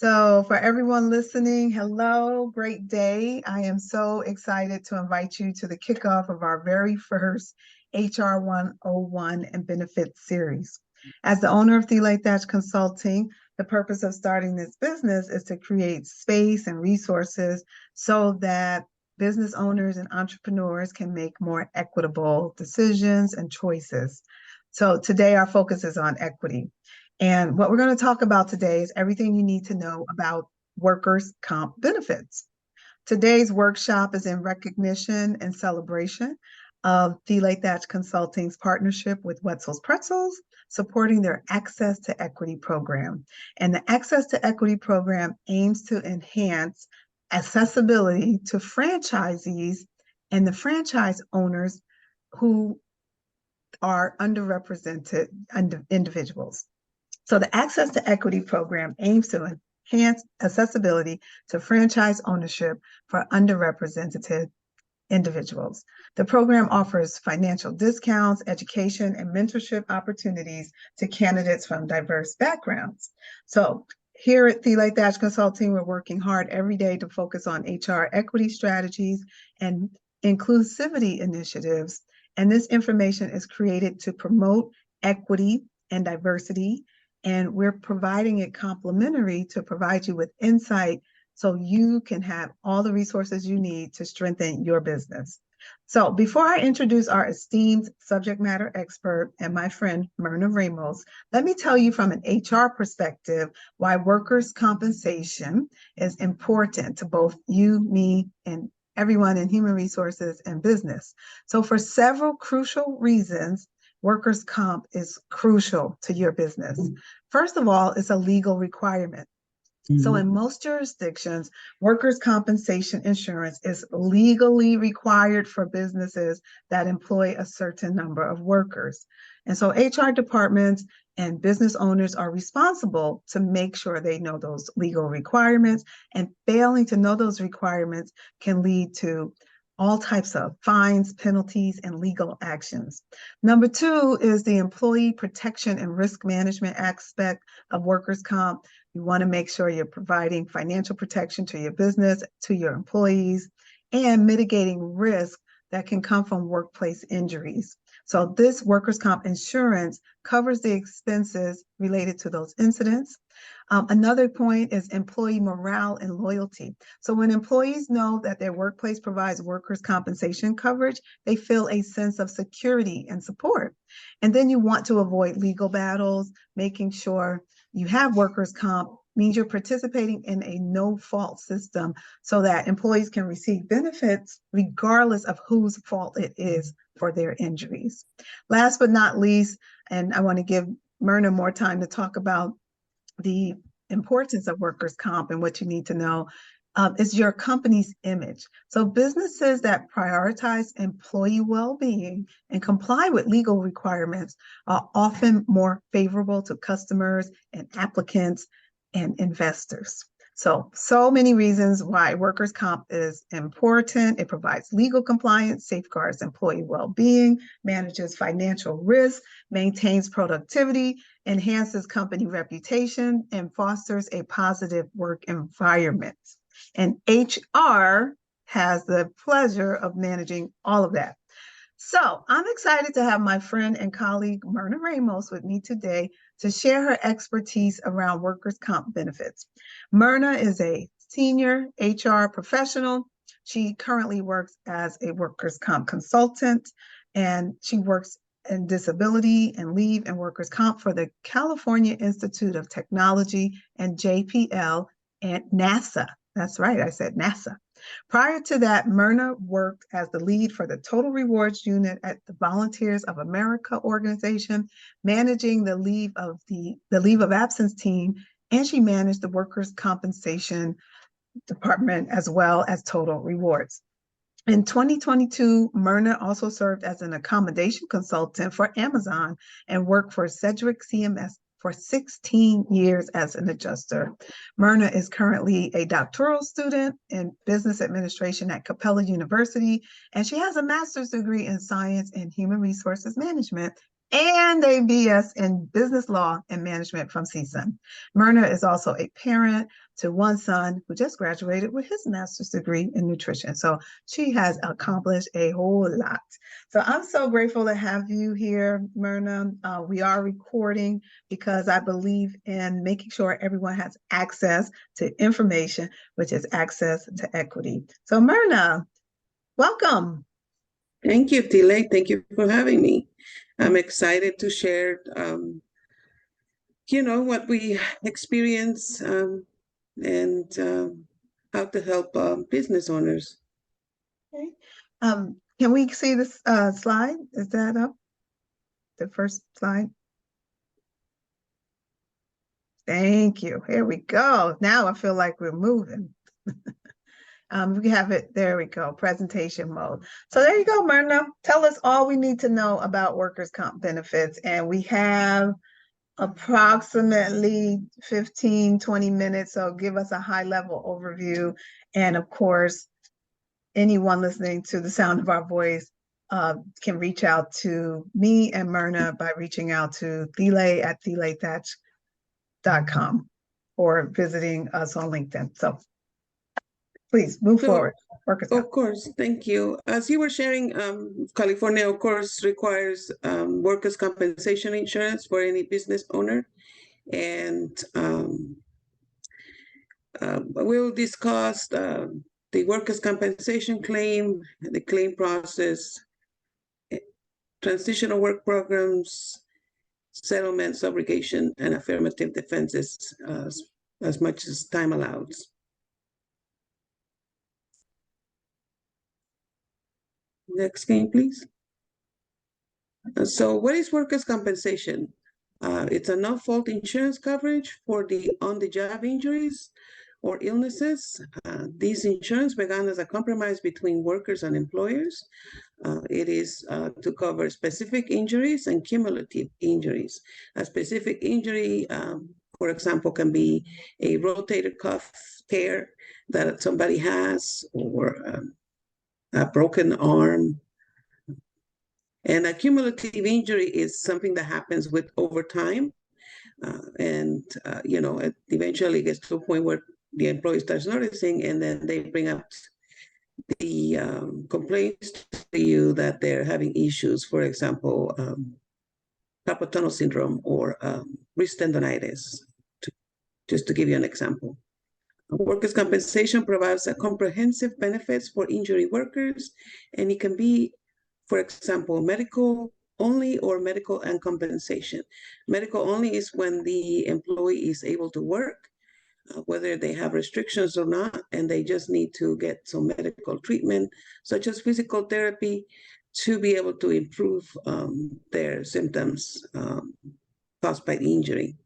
So, for everyone listening, hello, great day. I am so excited to invite you to the kickoff of our very first HR 101 and Benefits series. As the owner of Thiele Thatch Consulting, the purpose of starting this business is to create space and resources so that business owners and entrepreneurs can make more equitable decisions and choices. So, today our focus is on equity. And what we're going to talk about today is everything you need to know about workers' comp benefits. Today's workshop is in recognition and celebration of Thiele Thatch Consulting's partnership with Wetzel's Pretzels, supporting their Access to Equity program. And the Access to Equity program aims to enhance accessibility to franchisees and the franchise owners who are underrepresented individuals. So the Access to Equity program aims to enhance accessibility to franchise ownership for underrepresented individuals. The program offers financial discounts, education, and mentorship opportunities to candidates from diverse backgrounds. So here at Thiele Thatch Consulting, we're working hard every day to focus on HR equity strategies and inclusivity initiatives. And this information is created to promote equity and diversity, and we're providing it complimentary to provide you with insight so you can have all the resources you need to strengthen your business. So before I introduce our esteemed subject matter expert and my friend Mirna Ramos, let me tell you from an HR perspective why workers' compensation is important to both you, me, and everyone in human resources and business. So for several crucial reasons, workers' comp is crucial to your business. First of all, it's a legal requirement. So in most jurisdictions, workers' compensation insurance is legally required for businesses that employ a certain number of workers. And so HR departments and business owners are responsible to make sure they know those legal requirements, and failing to know those requirements can lead to all types of fines, penalties, and legal actions. Number two is the employee protection and risk management aspect of workers' comp. You want to make sure you're providing financial protection to your business, to your employees, and mitigating risk that can come from workplace injuries. So this workers' comp insurance covers the expenses related to those incidents. Another point is employee morale and loyalty. So when employees know that their workplace provides workers' compensation coverage, they feel a sense of security and support. And then you want to avoid legal battles. Making sure you have workers' comp means you're participating in a no-fault system so that employees can receive benefits regardless of whose fault it is for their injuries. Last but not least, and I want to give Mirna more time to talk about the importance of workers' comp and what you need to know, is your company's image. So businesses that prioritize employee well-being and comply with legal requirements are often more favorable to customers and applicants and investors. So many reasons why workers' comp is important. It provides legal compliance, safeguards employee well-being, manages financial risk, maintains productivity, enhances company reputation, and fosters a positive work environment. And HR has the pleasure of managing all of that. So I'm excited to have my friend and colleague Mirna Ramos with me today to share her expertise around workers' comp benefits. Mirna is a senior HR professional. She currently works as a workers' comp consultant, and she works in disability and leave and workers' comp for the California Institute of Technology and JPL and NASA. That's right, I said NASA. Prior to that, Mirna worked as the lead for the Total Rewards Unit at the Volunteers of America organization, managing the leave of absence team, and she managed the workers' compensation department as well as Total Rewards. In 2022, Mirna also served as an accommodation consultant for Amazon and worked for Cedric CMS for 16 years as an adjuster. Mirna is currently a doctoral student in business administration at Capella University, and she has a master's degree in science and human resources management and a BS in business law and management from CSUN. Mirna is also a parent to one son who just graduated with his master's degree in nutrition. So she has accomplished a whole lot. So I'm so grateful to have you here, Mirna. We are recording because I believe in making sure everyone has access to information, which is access to equity. So Mirna, welcome. Thank you, Tile. Thank you for having me. I'm excited to share, what we experience and how to help business owners. Okay. Can we see this slide? Is that up? The first slide? Thank you. Here we go. Now I feel like we're moving. We have it. There we go. Presentation mode. So there you go, Mirna. Tell us all we need to know about workers' comp benefits. And we have approximately 15, 20 minutes. So give us a high level overview. And of course, anyone listening to the sound of our voice can reach out to me and Mirna by reaching out to Thile at thilethatch.com or visiting us on LinkedIn. So please move forward. Of course, thank you. As you were sharing, California, of course, requires workers' compensation insurance for any business owner. And we'll discuss the workers' compensation claim, the claim process, transitional work programs, settlements, subrogation, and affirmative defenses as much as time allows. Next game, please. So what is workers' compensation? It's a no-fault insurance coverage for the on-the-job injuries or illnesses. These insurance began as a compromise between workers and employers. It is to cover specific injuries and cumulative injuries. A specific injury, for example, can be a rotator cuff tear that somebody has, or a broken arm. And a cumulative injury is something that happens with over time. It eventually gets to a point where the employee starts noticing, and then they bring up the complaints to you that they're having issues, for example, carpal tunnel syndrome or wrist tendonitis, just to give you an example. Workers' compensation provides a comprehensive benefits for injury workers, and it can be, for example, medical only or medical and compensation. Medical only is when the employee is able to work, whether they have restrictions or not, and they just need to get some medical treatment, such as physical therapy, to be able to improve their symptoms caused by the injury.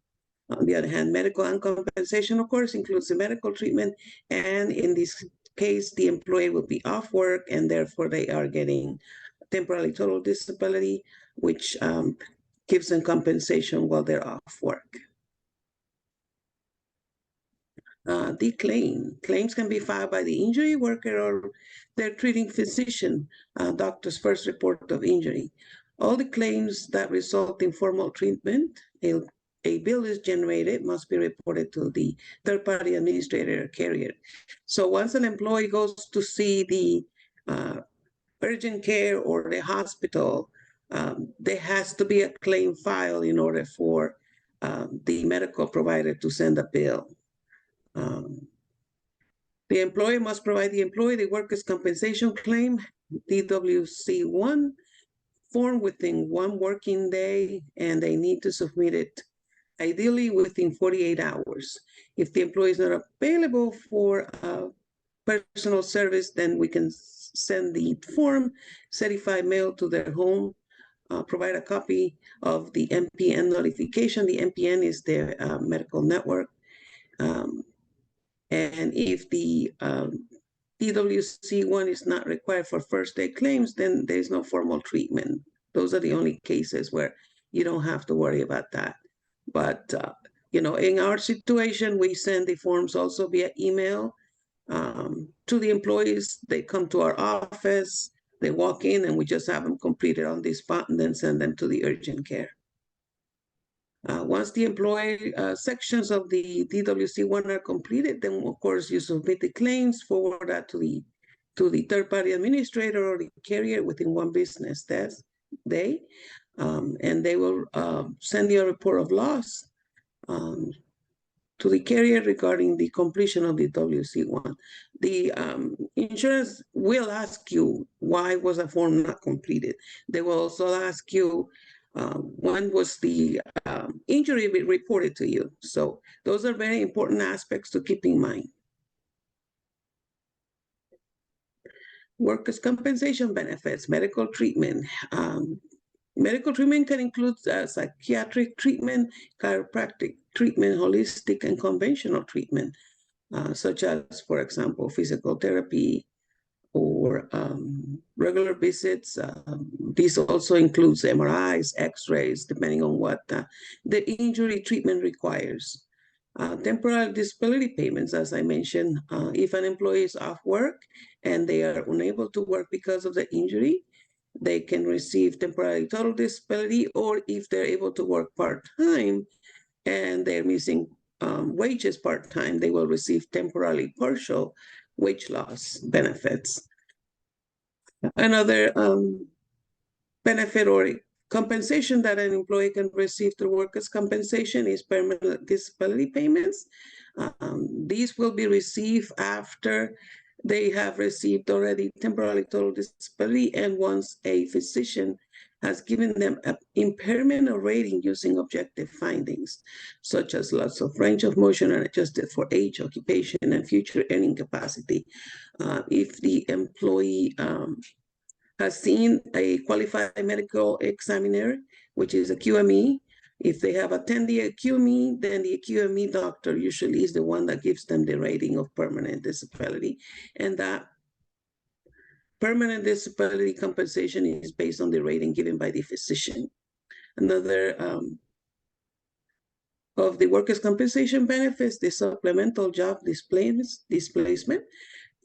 On the other hand, medical and compensation, of course, includes the medical treatment, and in this case, the employee will be off work, and therefore they are getting temporary total disability, which gives them compensation while they're off work. The claims can be filed by the injury worker or their treating physician, doctor's first report of injury. All the claims that result in formal treatment, a bill is generated, must be reported to the third-party administrator or carrier. So once an employee goes to see the urgent care or the hospital, there has to be a claim file in order for the medical provider to send a bill. The employer must provide the employee the workers' compensation claim, DWC-1, form within 1 working day, and they need to submit it ideally within 48 hours. If the employee is not available for personal service, then we can send the form, certified mail to their home, provide a copy of the MPN notification. The MPN is their medical network. And if the DWC-1 is not required for first aid claims, then there's no formal treatment. Those are the only cases where you don't have to worry about that. But, in our situation, we send the forms also via email to the employees. They come to our office. They walk in and we just have them completed on the spot and then send them to the urgent care. Once the employee sections of the DWC-1 are completed, then of course you submit the claims, forward that to the third-party administrator or the carrier within 1 business day, and they will send you a report of loss to the carrier regarding the completion of the WC-1. The insurance will ask you why was a form not completed. They will also ask you when was the injury reported to you. So those are very important aspects to keep in mind. Workers' compensation benefits, medical treatment. Medical treatment can include psychiatric treatment, chiropractic treatment, holistic and conventional treatment, such as, for example, physical therapy or regular visits. This also includes MRIs, X-rays, depending on what the injury treatment requires. Temporary disability payments, as I mentioned, if an employee is off work and they are unable to work because of the injury, they can receive temporary total disability, or if they're able to work part-time and they're missing wages part-time, they will receive temporarily partial wage loss benefits. Another benefit or compensation that an employee can receive through workers' compensation is permanent disability payments. These will be received after they have received already temporary total disability, and once a physician has given them an impairment or rating using objective findings, such as loss of range of motion and adjusted for age, occupation, and future earning capacity. If the employee has seen a qualified medical examiner, which is a QME. If they have attended a QME, then the QME doctor usually is the one that gives them the rating of permanent disability. And that permanent disability compensation is based on the rating given by the physician. Another of the workers' compensation benefits, the supplemental job displacement.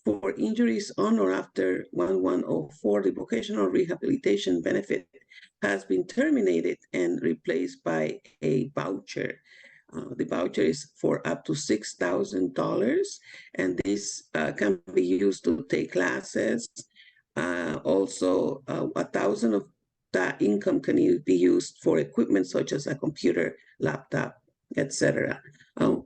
For injuries on or after 1104, the vocational rehabilitation benefit has been terminated and replaced by a voucher. The voucher is for up to $6,000, and this can be used to take classes. Also, 1,000 of that income can be used for equipment such as a computer, laptop, etc.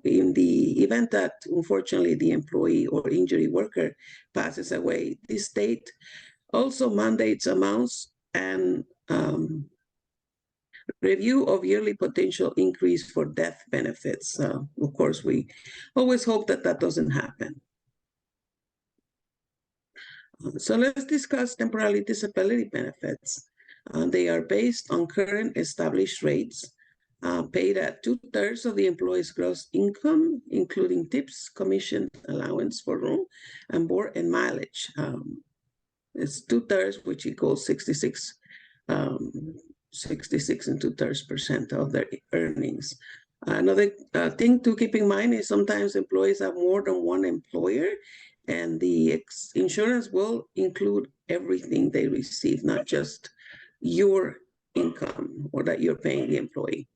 In the event that, unfortunately, the employee or injury worker passes away, the state also mandates amounts and review of yearly potential increase for death benefits. Of course, we always hope that that doesn't happen. So let's discuss temporary disability benefits. They are based on current established rates, paid at 2/3 of the employee's gross income, including tips, commission, allowance for room and board and mileage. It's 2/3, which equals 66 and 2/3% of their earnings. Another thing to keep in mind is sometimes employees have more than one employer, and the insurance will include everything they receive, not just your income or that you're paying the employee.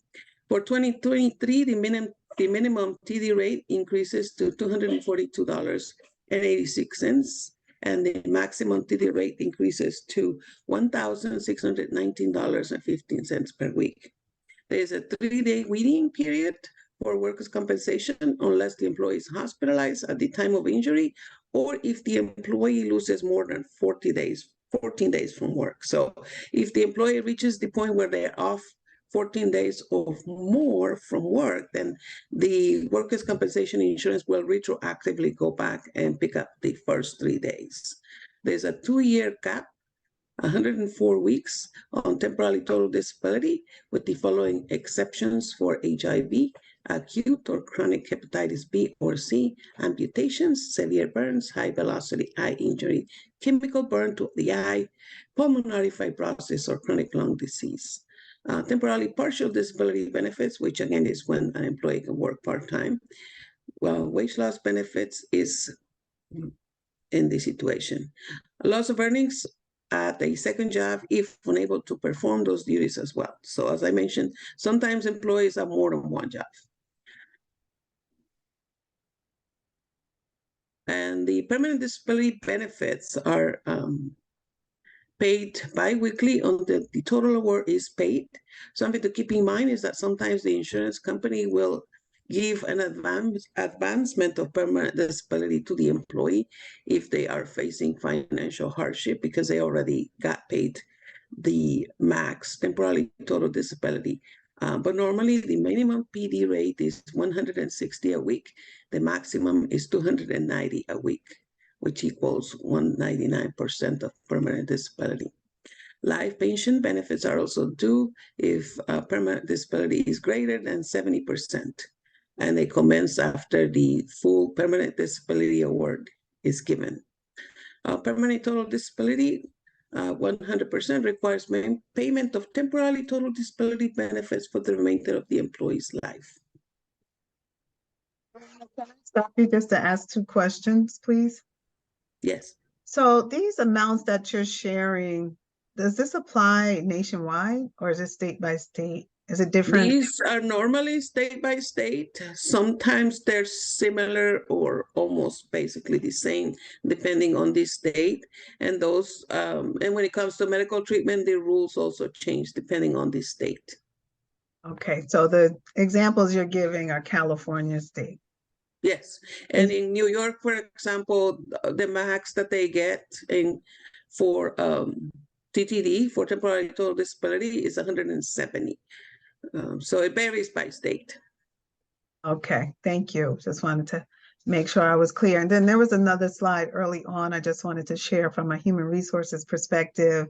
For 2023, the minimum TD rate increases to $242.86, and the maximum TD rate increases to $1,619.15 per week. There is a 3-day waiting period for workers' compensation unless the employee is hospitalized at the time of injury, or if the employee loses more than 14 days from work. So if the employee reaches the point where they're off 14 days or more from work, then the workers' compensation insurance will retroactively go back and pick up the first 3 days. There's a 2-year cap, 104 weeks on temporary total disability, with the following exceptions for HIV, acute or chronic hepatitis B or C, amputations, severe burns, high velocity eye injury, chemical burn to the eye, pulmonary fibrosis, or chronic lung disease. Temporarily partial disability benefits, which again is when an employee can work part-time. Well, wage loss benefits is in this situation. Loss of earnings at a second job if unable to perform those duties as well. So as I mentioned, sometimes employees have more than one job. And the permanent disability benefits are paid bi-weekly until the total award is paid. Something to keep in mind is that sometimes the insurance company will give an advancement of permanent disability to the employee if they are facing financial hardship because they already got paid the max temporary total disability. But normally the minimum PD rate is 160 a week. The maximum is 290 a week, which equals 199% of permanent disability. Life pension benefits are also due if permanent disability is greater than 70%, and they commence after the full permanent disability award is given. Permanent total disability, 100% requires payment of temporary total disability benefits for the remainder of the employee's life. Can I stop you just to ask 2 questions, please? Yes. So these amounts that you're sharing, does this apply nationwide or is it state by state? Is it different? These are normally state by state. Sometimes they're similar or almost basically the same, depending on the state. And those, and when it comes to medical treatment, the rules also change depending on the state. Okay, so the examples you're giving are California state. Yes, and in New York, for example, the max that they get for TTD, for temporary total disability, is 170. So it varies by state. Okay, thank you. Just wanted to make sure I was clear. And then there was another slide early on I just wanted to share from a human resources perspective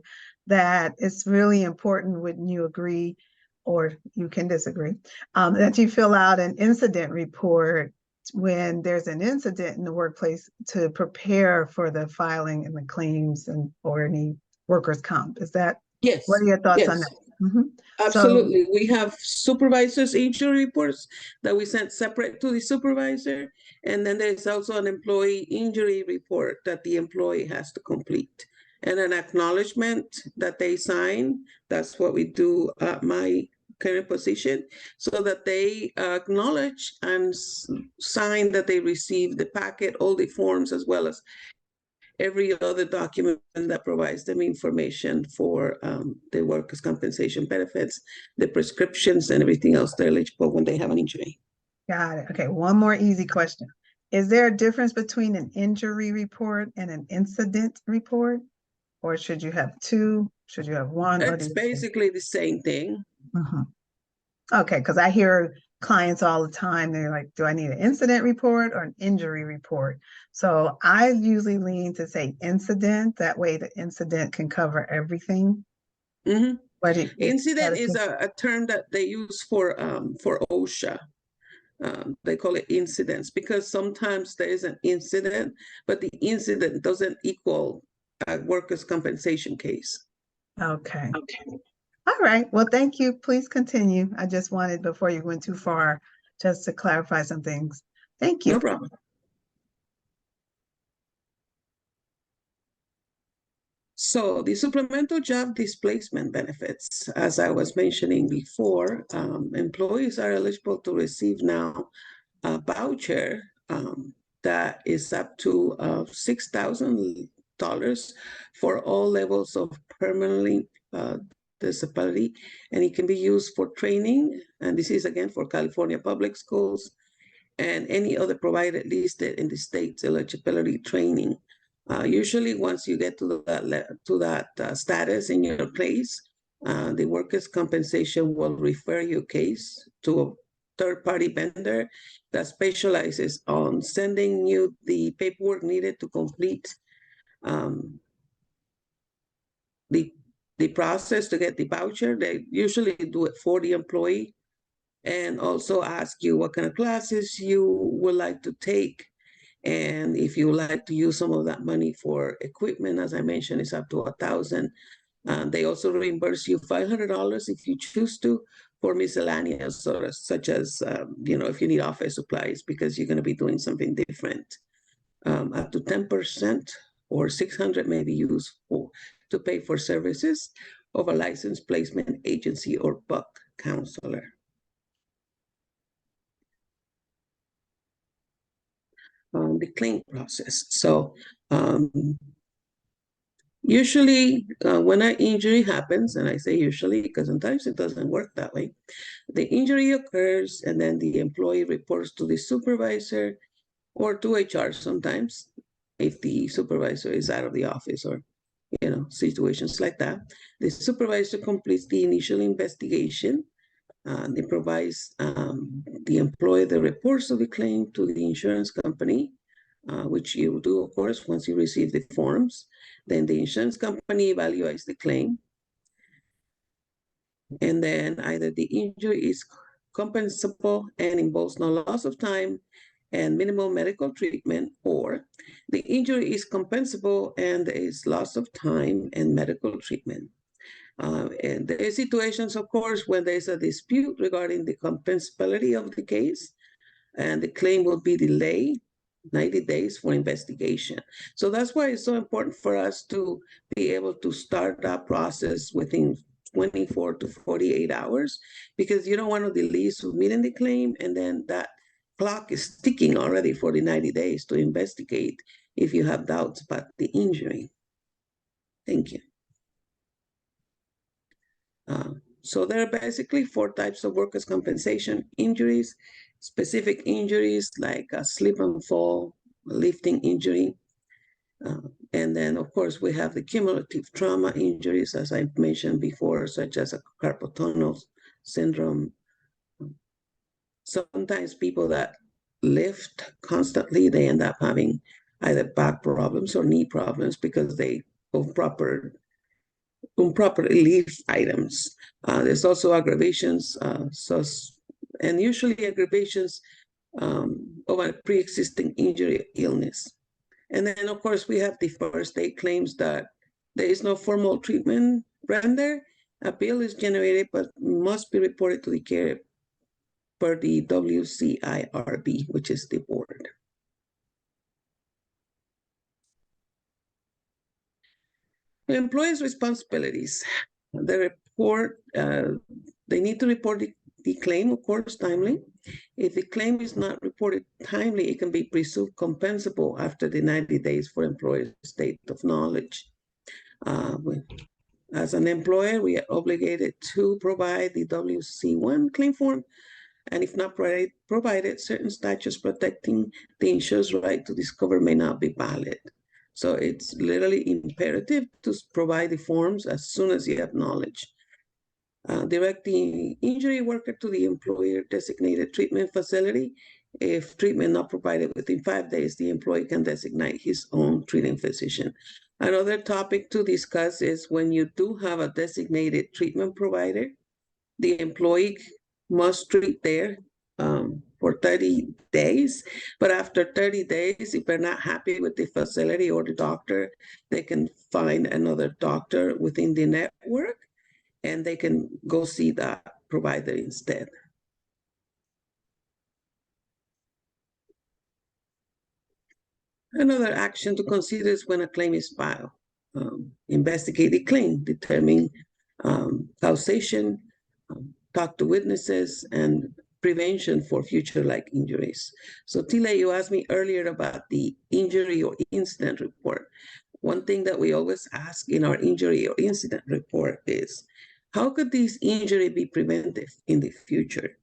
that it's really important, wouldn't you agree, or you can disagree, that you fill out an incident report when there's an incident in the workplace to prepare for the filing and the claims and or any workers' comp. Is that, Yes. what are your thoughts on Yes. that? Mm-hmm. Absolutely. We have supervisors' injury reports that we send separate to the supervisor. And then there's also an employee injury report that the employee has to complete. And an acknowledgement that they sign. That's what we do at my current position, so that they acknowledge and sign that they received the packet, all the forms, as well as every other document that provides them information for the workers' compensation benefits, the prescriptions, and everything else they're eligible when they have an injury. Got it. Okay, one more easy question. Is there a difference between an injury report and an incident report? Or should you have 2? Should you have 1? It's basically the same thing. Okay, because I hear clients all the time, they're like, do I need an incident report or an injury report? So I usually lean to say incident. That way the incident can cover everything. Mm-hmm. But incident is a term that they use for OSHA. They call it incidents because sometimes there is an incident, but the incident doesn't equal a workers' compensation case. Okay. All right. Well, thank you. Please continue. I just wanted, before you went too far, just to clarify some things. Thank you. No problem. So the supplemental job displacement benefits, as I was mentioning before, employees are eligible to receive now a voucher that is up to $6,000 for all levels of permanent disability, and it can be used for training. And this is again for California public schools and any other provider listed in the state's eligibility training. Usually, once you get to that status in your case, the workers' compensation will refer your case to a third-party vendor that specializes on sending you the paperwork needed to complete the process to get the voucher. They usually do it for the employee, and also ask you what kind of classes you would like to take. And if you would like to use some of that money for equipment, as I mentioned, it's up to $1,000. They also reimburse you $500 if you choose to for miscellaneous, such as, if you need office supplies because you're going to be doing something different. Up to 10% or $600 may be used to pay for services of a licensed placement agency or buck counselor. The claim process. So usually when an injury happens, and I say usually because sometimes it doesn't work that way, the injury occurs and then the employee reports to the supervisor or to HR sometimes if the supervisor is out of the office or situations like that. The supervisor completes the initial investigation. It provides the employee the reports of the claim to the insurance company, which you do, of course, once you receive the forms. Then the insurance company evaluates the claim. And then either the injury is compensable and involves no loss of time and minimal medical treatment, or the injury is compensable and there is loss of time and medical treatment. And there are situations, of course, when there's a dispute regarding the compensability of the case, and the claim will be delayed 90 days for investigation. So that's why it's so important for us to be able to start that process within 24 to 48 hours, because you don't want to delay submitting the claim, and then that clock is ticking already for the 90 days to investigate if you have doubts about the injury. Thank you. So there are basically 4 types of workers' compensation injuries: specific injuries like a slip and fall, a lifting injury. And then, of course, we have the cumulative trauma injuries, as I mentioned before, such as a carpal tunnel syndrome. Sometimes people that lift constantly, they end up having either back problems or knee problems because they improperly lift items. There's also aggravations, and usually aggravations of a pre-existing injury or illness. And then, of course, we have the first aid claims that there is no formal treatment rendered. A bill is generated, but must be reported to the carrier per the WCIRB, which is the board. The employee's responsibilities. They need to report the claim, of course, timely. If the claim is not reported timely, it can be presumed compensable after the 90 days for employer's state of knowledge. As an employer, we are obligated to provide the WC1 claim form, and if not provided, certain statutes protecting the insured's right to discover may not be valid. So it's literally imperative to provide the forms as soon as you have knowledge. Direct the injury worker to the employer designated treatment facility. If treatment not provided within 5 days, the employee can designate his own treating physician. Another topic to discuss is when you do have a designated treatment provider, the employee must treat there for 30 days. But after 30 days, if they're not happy with the facility or the doctor, they can find another doctor within the network, and they can go see that provider instead. Another action to consider is when a claim is filed. Investigate the claim, determine causation, talk to witnesses, and prevention for future like injuries. So Tila, you asked me earlier about the injury or incident report. One thing that we always ask in our injury or incident report is, how could this injury be prevented in the future?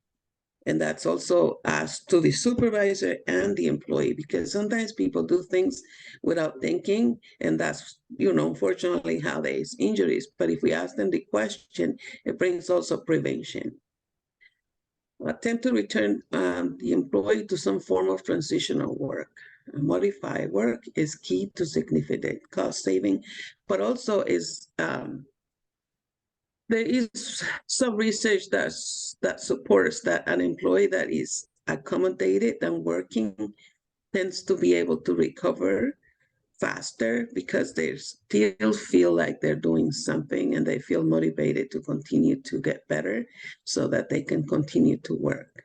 And that's also asked to the supervisor and the employee, because sometimes people do things without thinking, and that's, unfortunately how there's injuries. But if we ask them the question, it brings also prevention. Attempt to return the employee to some form of transitional work. Modified work is key to significant cost saving, but also is there is some research that supports that an employee that is accommodated and working tends to be able to recover faster because they still feel like they're doing something and they feel motivated to continue to get better so that they can continue to work.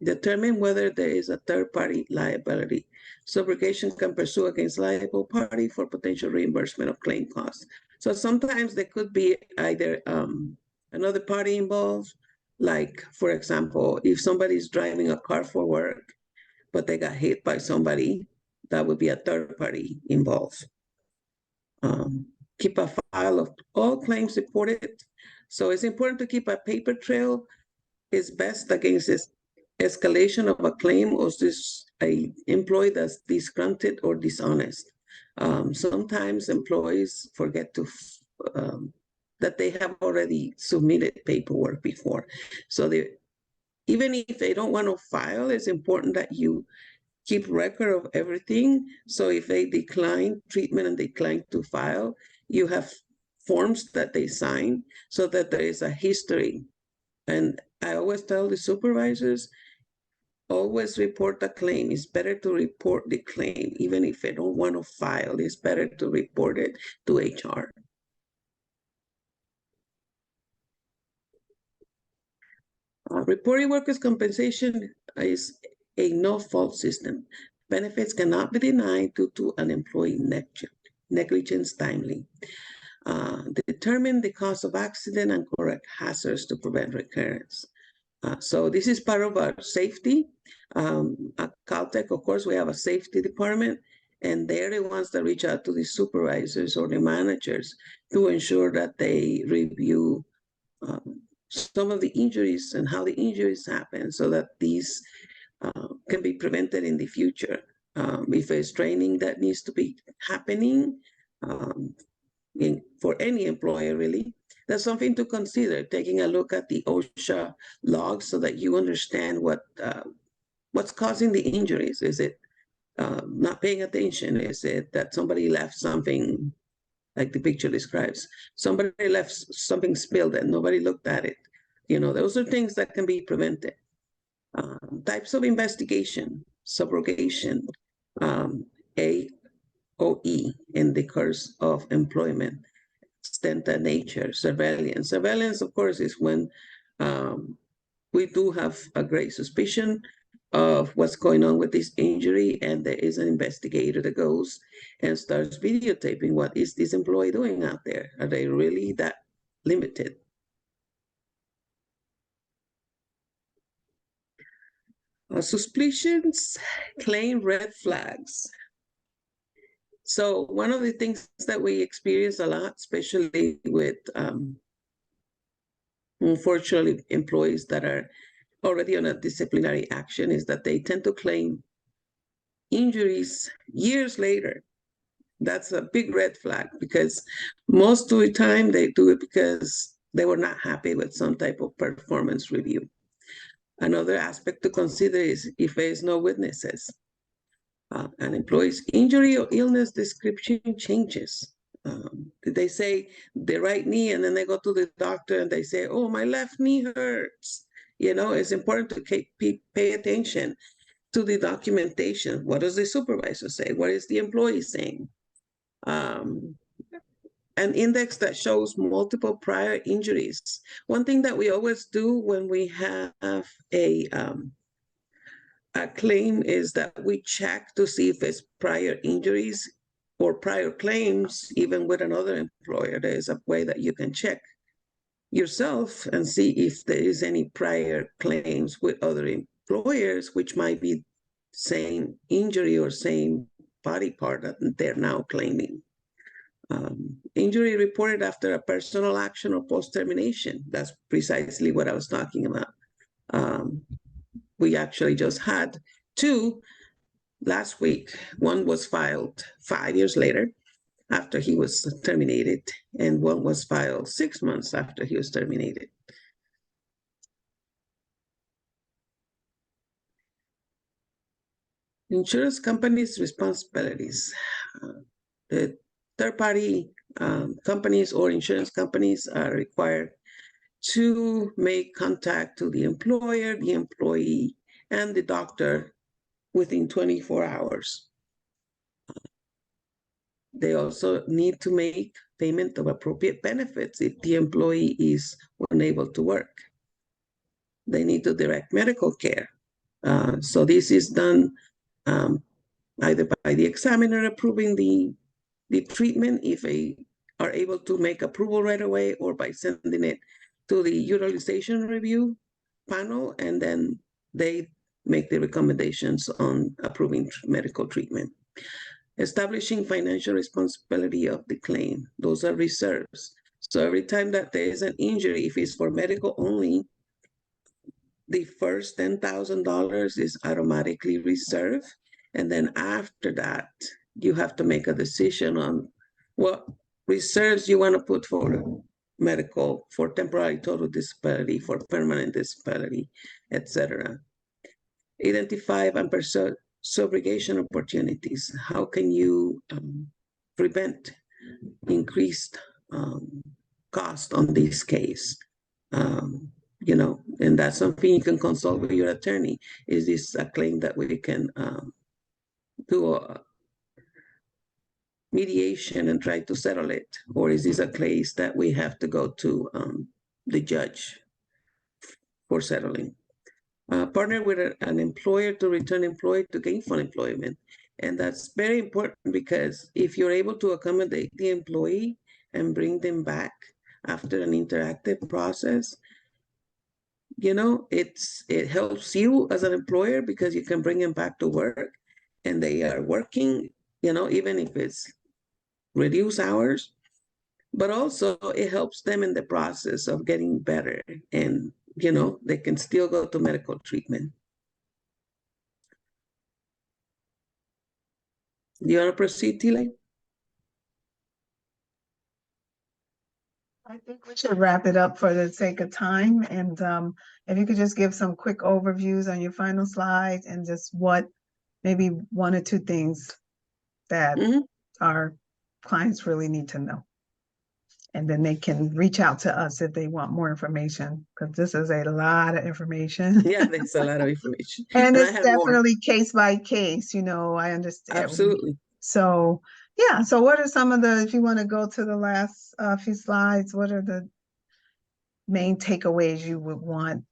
determine whether there is a third-party liability. Subrogation can pursue against liable party for potential reimbursement of claim costs. So sometimes there could be either another party involved, like, for example, if somebody's driving a car for work, but they got hit by somebody, that would be a third party involved. Keep a file of all claims reported. So it's important to keep a paper trail. Is best against this escalation of a claim or this a employee that's disgruntled or dishonest. Sometimes employees forget to that they have already submitted paperwork before. So even if they don't want to file, it's important that you keep record of everything. So if they decline treatment and decline to file, you have forms that they sign so that there is a history. And I always tell the supervisors, always report the claim. It's better to report the claim, even if they don't want to file. It's better to report it to HR. Reporting workers' compensation is a no-fault system. Benefits cannot be denied due to an employee negligence timely. Determine the cause of accident and correct hazards to prevent recurrence. So this is part of our safety. At Caltech, of course, we have a safety department, and they're the ones that reach out to the supervisors or the managers to ensure that they review some of the injuries and how the injuries happen so that these can be prevented in the future. If there's training that needs to be happening for any employer, really, that's something to consider, taking a look at the OSHA logs so that you understand what's causing the injuries. Is it not paying attention? Is it that somebody left something like the picture describes? Somebody left something spilled and nobody looked at it. Those are things that can be prevented. Types of investigation, subrogation, AOE in the course of employment, extent and nature, surveillance. Surveillance, of course, is when we do have a great suspicion of what's going on with this injury, and there is an investigator that goes and starts videotaping what is this employee doing out there. Are they really that limited? Suspicions, claim red flags. So one of the things that we experience a lot, especially with unfortunately employees that are already on a disciplinary action, is that they tend to claim injuries years later. That's a big red flag, because most of the time they do it because they were not happy with some type of performance review. Another aspect to consider is if there is no witnesses. An employee's injury or illness description changes. They say the right knee, and then they go to the doctor and they say, oh, my left knee hurts. It's important to pay attention to the documentation. What does the supervisor say? What is the employee saying? An index that shows multiple prior injuries. One thing that we always do when we have a claim is that we check to see if it's prior injuries or prior claims, even with another employer. There is a way that you can check yourself and see if there is any prior claims with other employers, which might be same injury or same body part that they're now claiming. Injury reported after a personal action or post-termination. That's precisely what I was talking about. We actually just had 2 last week. One was filed 5 years later after he was terminated, and one was filed 6 months after he was terminated. Insurance companies' responsibilities. The third-party companies or insurance companies are required to make contact to the employer, the employee, and the doctor within 24 hours. They also need to make payment of appropriate benefits if the employee is unable to work. They need to direct medical care. So this is done either by the examiner approving the treatment if they are able to make approval right away, or by sending it to the utilization review panel, and then they make the recommendations on approving medical treatment. Establishing financial responsibility of the claim. Those are reserves. So every time that there is an injury, if it's for medical only, the first $10,000 is automatically reserved. And then after that, you have to make a decision on what reserves you want to put for medical, for temporary total disability, for permanent disability, etc. Identify and pursue subrogation opportunities. How can you prevent increased cost on this case? And that's something you can consult with your attorney. Is this a claim that we can do a mediation and try to settle it? Or is this a case that we have to go to the judge for settling? Partner with an employer to return employee to gainful employment. And that's very important, because if you're able to accommodate the employee and bring them back after an interactive process, it helps you as an employer, because you can bring them back to work and they are working, even if it's reduced hours, but also it helps them in the process of getting better, and, they can still go to medical treatment. Do you want to proceed, Tile? I think we should wrap it up for the sake of time. And if you could just give some quick overviews on your final slides, and just what, maybe one or two things that our clients really need to know. And then they can reach out to us if they want more information, because this is a lot of information. Yeah, there's a lot of information. And it's definitely case by case, I understand. Absolutely. So, yeah. So what are some of if you want to go to the last few slides, what are the main takeaways you would want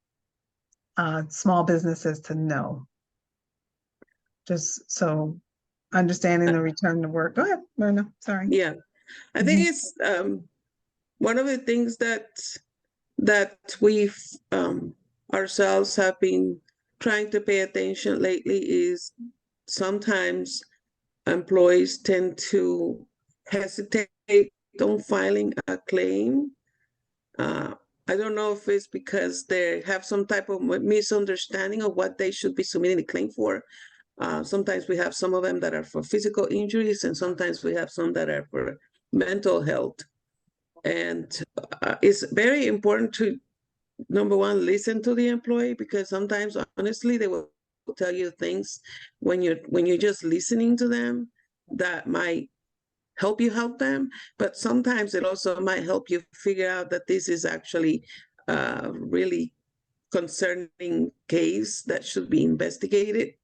small businesses to know? Just so understanding the return to work. Go ahead, Mirna. Sorry. Yeah. I think it's one of the things that we've ourselves have been trying to pay attention lately is sometimes employees tend to hesitate on filing a claim. I don't know if it's because they have some type of misunderstanding of what they should be submitting a claim for. Sometimes we have some of them that are for physical injuries, and sometimes we have some that are for mental health. And it's very important to, number one, listen to the employee, because sometimes, honestly, they will tell you things when you're just listening to them that might help you help them, but sometimes it also might help you figure out that this is actually a really concerning case that should be investigated.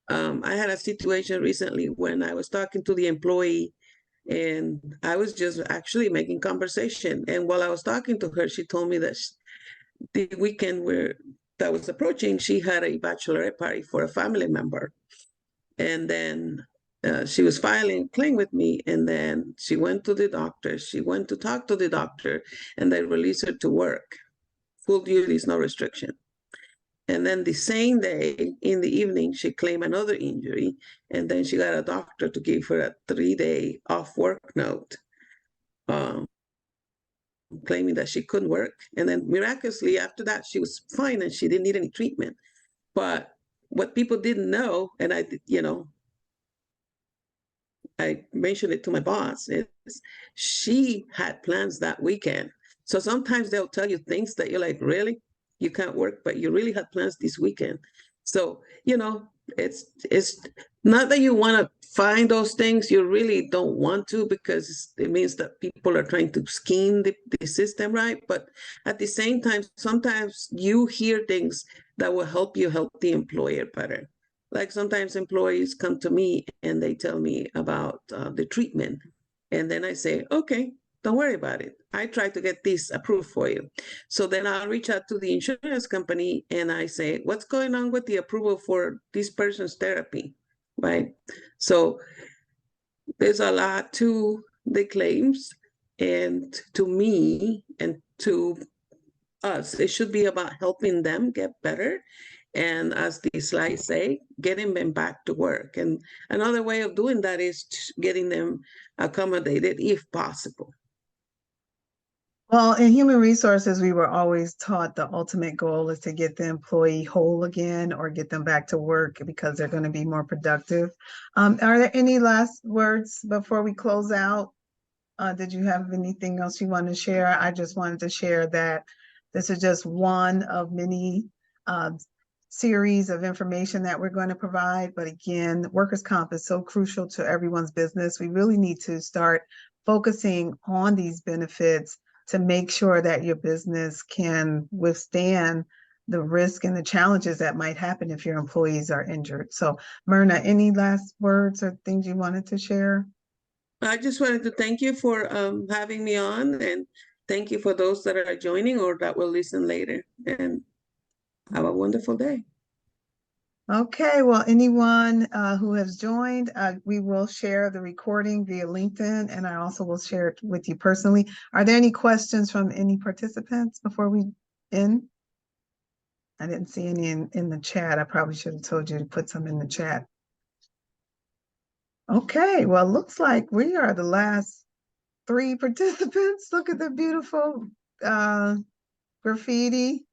I had a situation recently when I was talking to the employee, and I was just actually making conversation. And while I was talking to her, she told me that the weekend that was approaching, she had a bachelorette party for a family member. And then she was filing a claim with me, and then she went to the doctor. She went to talk to the doctor, and they released her to work. Full duties, no restriction. And then the same day in the evening, she claimed another injury, and then she got a doctor to give her a 3-day off work note, claiming that she couldn't work. And then miraculously after that, she was fine and she didn't need any treatment. But what people didn't know, and I mentioned it to my boss, is she had plans that weekend. So sometimes they'll tell you things that you're like, really? You can't work, but you really had plans this weekend. So, it's not that you want to find those things. You really don't want to, because it means that people are trying to scheme the system, right? But at the same time, sometimes you hear things that will help you help the employer better. Like sometimes employees come to me and they tell me about the treatment. And then I say, okay, don't worry about it. I try to get this approved for you. So then I'll reach out to the insurance company and I say, what's going on with the approval for this person's therapy, right? So there's a lot to the claims, and to me and to us, it should be about helping them get better. And as the slides say, getting them back to work. And another way of doing that is getting them accommodated if possible. Well, in human resources, we were always taught the ultimate goal is to get the employee whole again or get them back to work because they're going to be more productive. Are there any last words before we close out? Did you have anything else you want to share? I just wanted to share that this is just one of many series of information that we're going to provide. But again, workers' comp is so crucial to everyone's business. We really need to start focusing on these benefits to make sure that your business can withstand the risk and the challenges that might happen if your employees are injured. So, Mirna, any last words or things you wanted to share? I just wanted to thank you for having me on, and thank you for those that are joining or that will listen later. And have a wonderful day. Okay, well, anyone who has joined, we will share the recording via LinkedIn, and I also will share it with you personally. Are there any questions from any participants before we end? I didn't see any in the chat. I probably should have told you to put some in the chat. Okay, well, looks like we are the last 3 participants. Look at the beautiful graffiti.